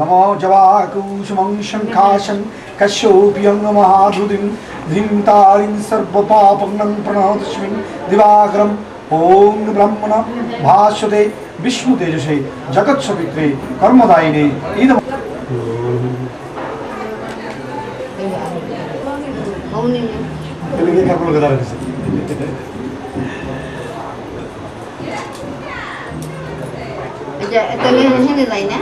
नमो जवाकुसुमं शङ्खाशं कश्यपेयं महाधुतिं धिंतारिं सर्वपापं प्रणतस्मिन् दिवाकरम् ओं ब्रह्मण भास्वते विष्णु तेजसे जगत्सवित्रे कर्मदायिने इदं तेलुगे ठाकुर गदा रखिस এটা তাহলে হেনে যাই না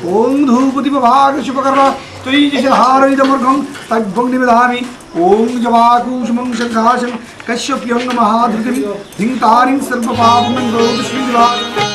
ओं धूपति भाग शुभकर्मा तुई जिसे हारिदमर्घं तद्भं निवेदामि ओं जवाकुसुमं शङ्खाशं कश्यपेयं महाधृतिं धिंतारिं सर्वपापं प्रणतस्मिन्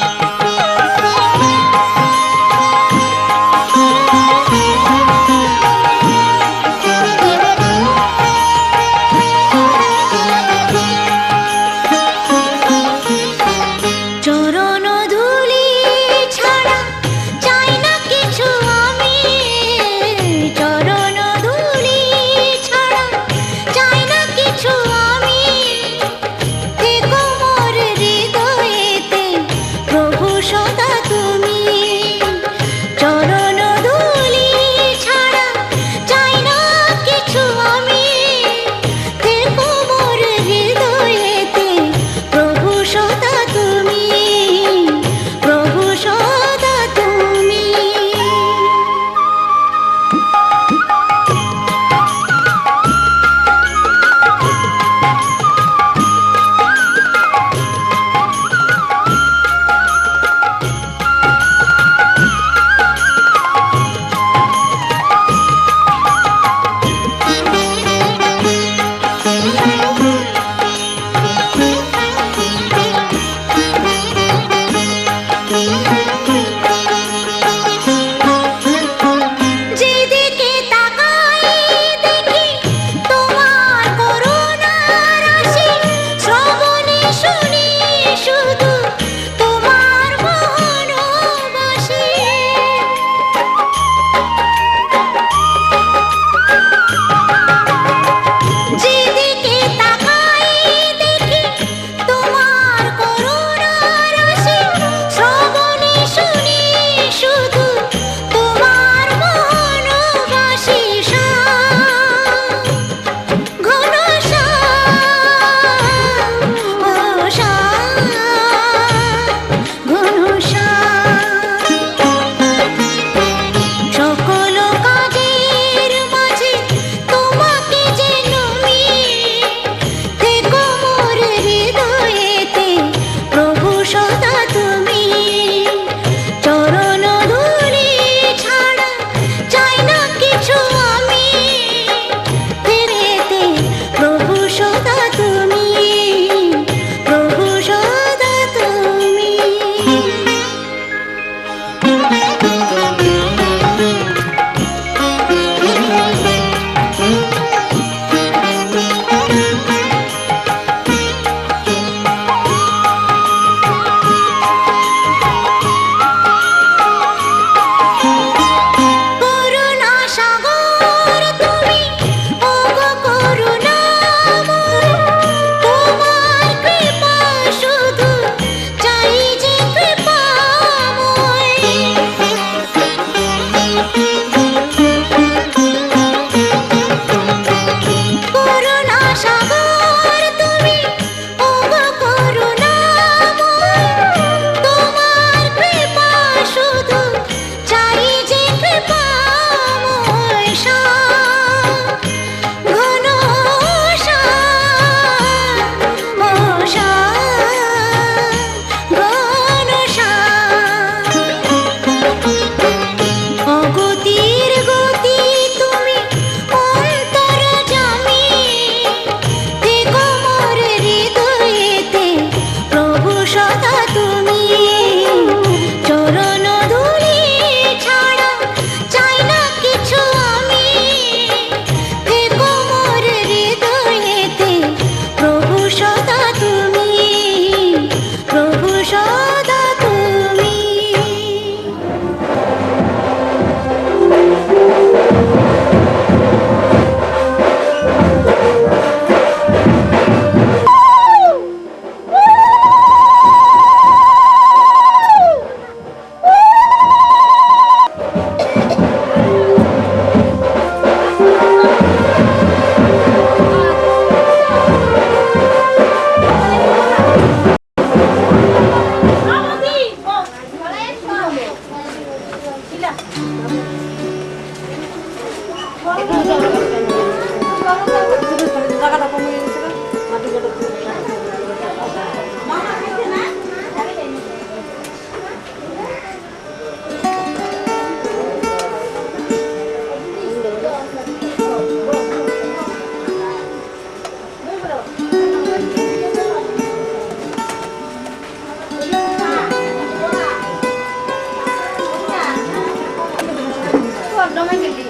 জমে গেলি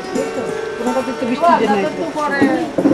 তোমার তো বৃষ্টির জন্য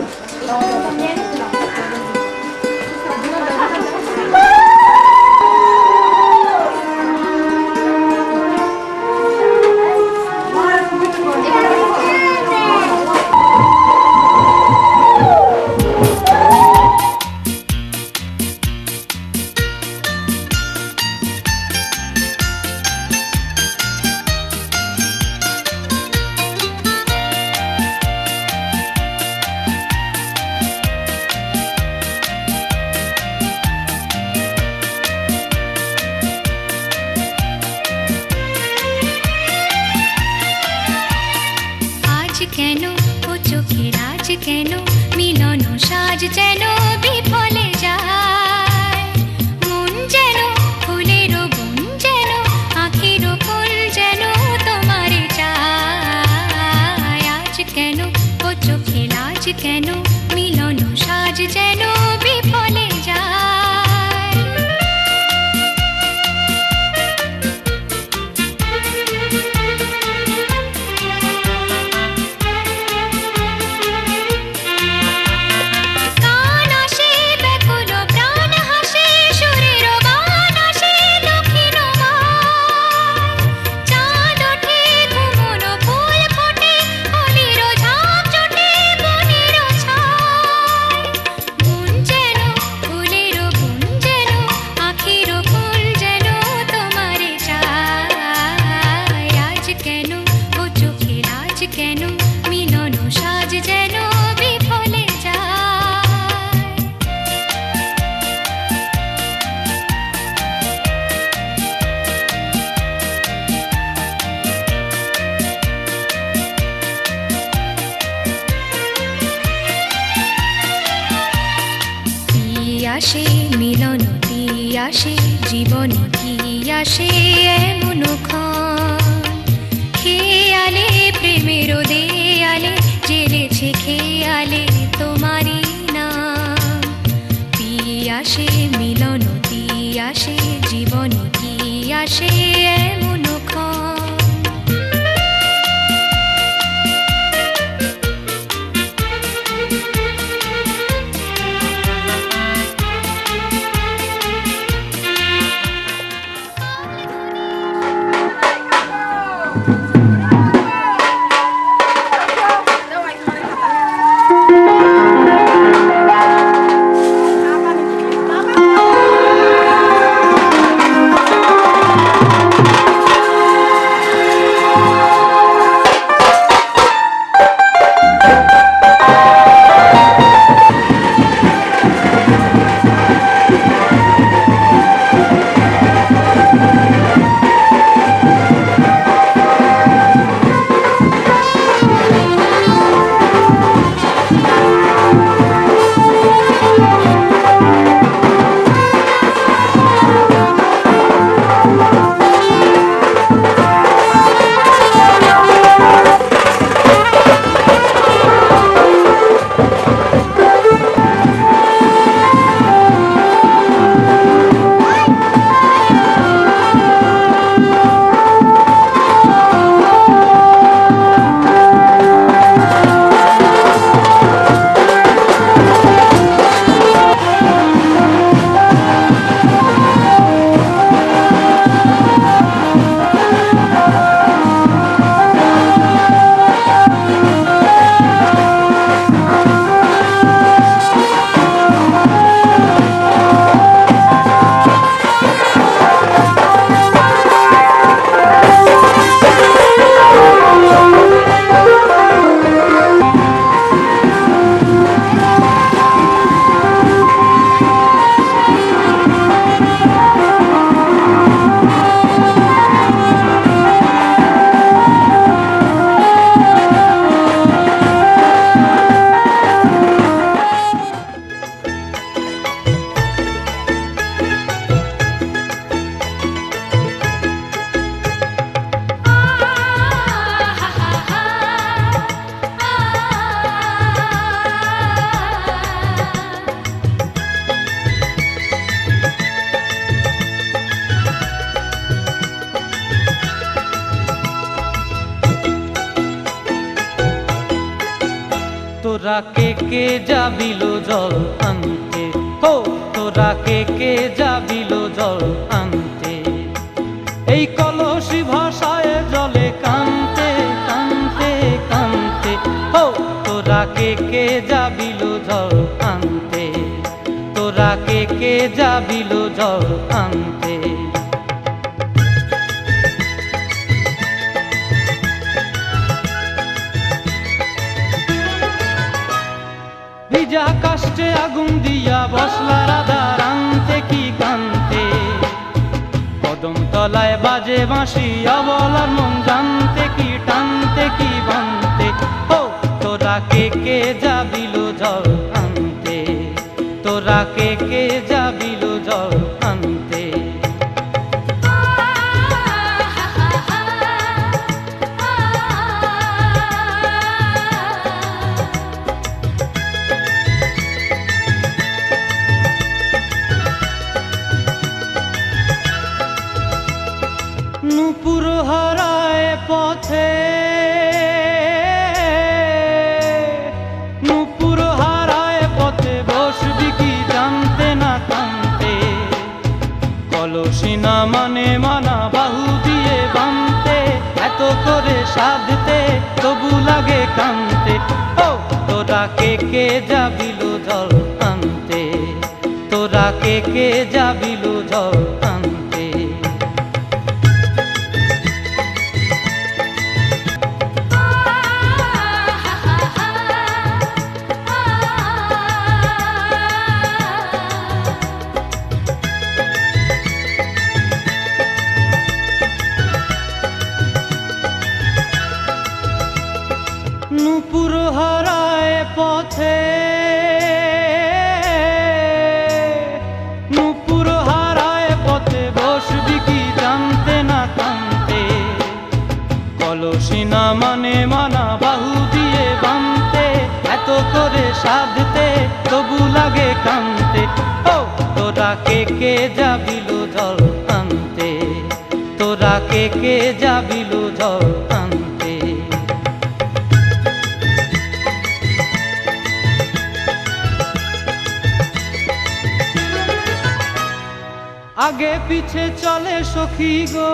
আজ কেন ও চোখের আজ কেন মিলন সাজ যেন বিফলে যায় মন যেন ফুলের বন যেন আখির ফুল যেন তোমারে চায় আজ কেন ও চোখের আজ কেন মিলন সাজ যেন বিফলে যায় গান আসে ব্যাকুল প্রাণ হাসে সুরের গান আসে দক্ষিণ চাঁদ ওঠে ঘুমন ফুল ফোটে হলির ঝাঁপ জোটে বনের ছায় মন যেন ফুলের বন যেন আখির ফুল যেন তোমারে চায় আজ কেন ও চোখের আজ কেন মিলন সাজ যেন বিফলে যায় আসে মিলন আসে জীবন আসে এমন খেয়ালে প্রেমের দেয়ালে জেলেছে খেয়ালে তোমারই নাম আসে মিলন আসে জীবন আসে এমন তোরা কে যাবিল জল আনতে, ও তোরা কে যাবিল জল আনতে, এই কলসি ভাষায় জলে কানতে কানতে কানতে, ও তোরা কে যাবিল জল আনতে, তোরা কে যাবিল জল আনতে। ভিজা কাষ্টে আগুন দিয়া বসলা রাধা রানতে কি কানতে, কদম তলায় বাজে বাঁশি অবলার মন জানতে কি টানতে কি বানতে, ও তোরা কে যাবিল জল আনতে, তোরা কে যাবিল জল আনতে। নূপুর হারায় পথে, নূপুর হারায় পথে বসবি কি জানতে না কানতে, কলসি না মানে মানা বাহু দিয়ে বানতে, এত করে সাধতে তবু লাগে কানতে, ও তোরা কে যাবিল জল আনতে, তোরা কে যাবিল জল আনতে। নূপুর হারায় পথে, নূপুর হারায় পথে বসবি কি জানতে না কানতে, কলসি না মানে মানা বাহু দিয়ে বানতে, এত করে সাধতে তবু লাগে কানতে, ও তোরা কে যাবিল জল আনতে, তোরা কে যাবিল জল আনতে। আগে পিছে চলে সখী গো,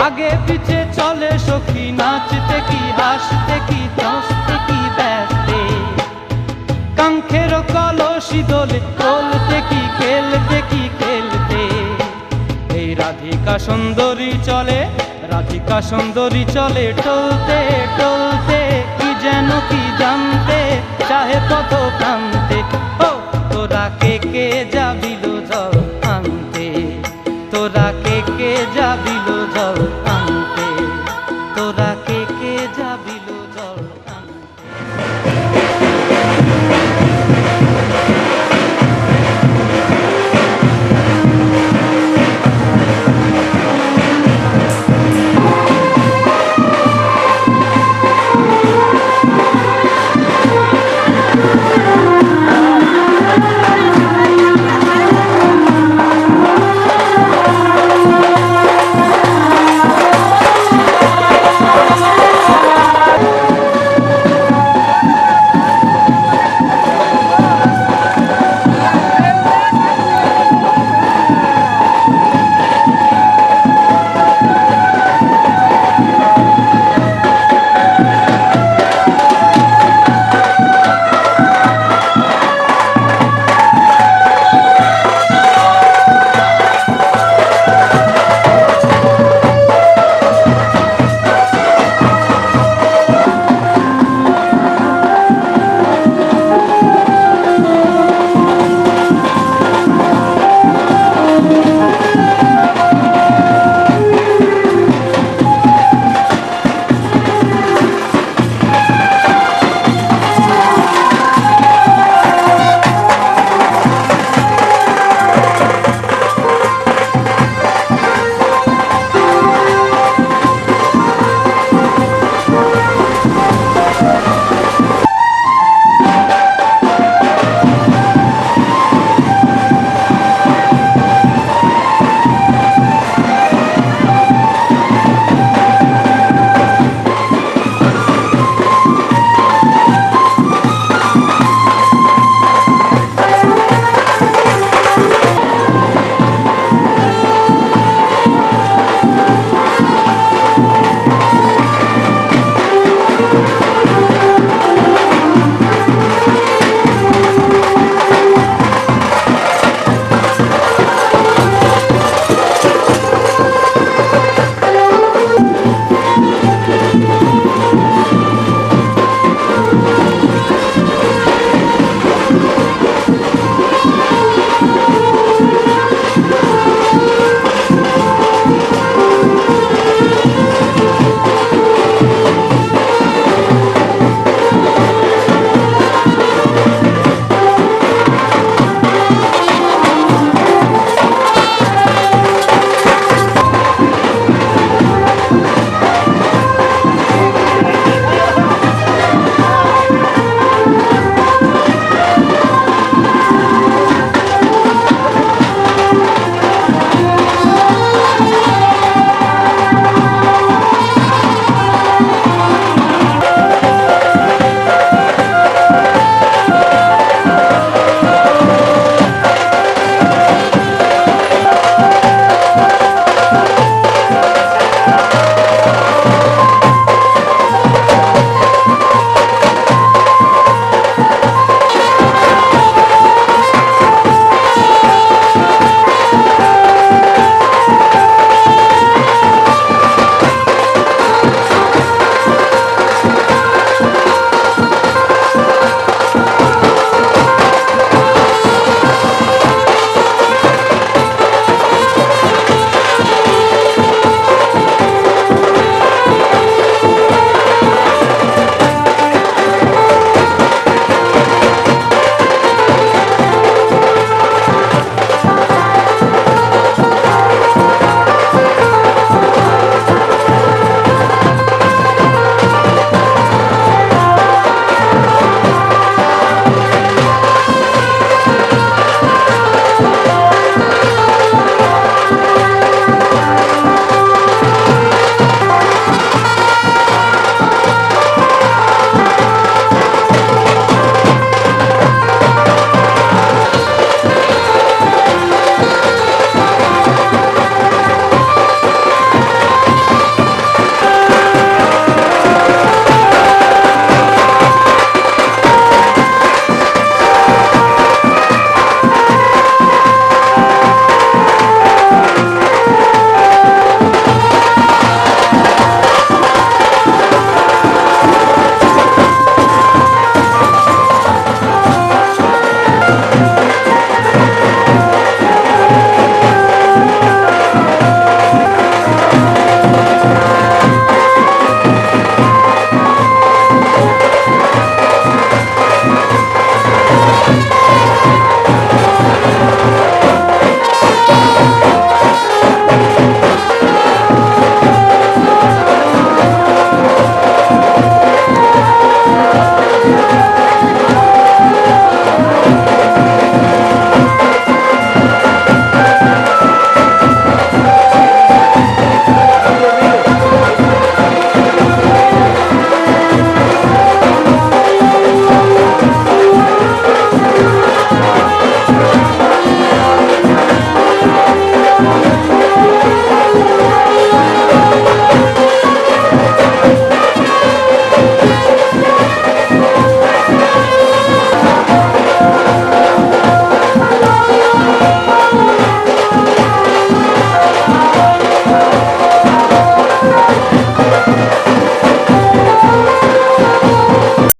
আগে পিছে চলে সখী, নাচতে কি হাসতে কি হাসতে কি ব্যস্তে, কাঙ্ক্ষের কলসি দোলে তোলতে কি খেলতে কি খেলতে, এই রাধিকা সুন্দরী চলে, রাধিকা সুন্দরী চলে টলতে টলতে, কি যেন কি জানতে চাহে কত প্রান্তে, ও তোরা কে যাবিল জল আনতে, তোরা কে যাবি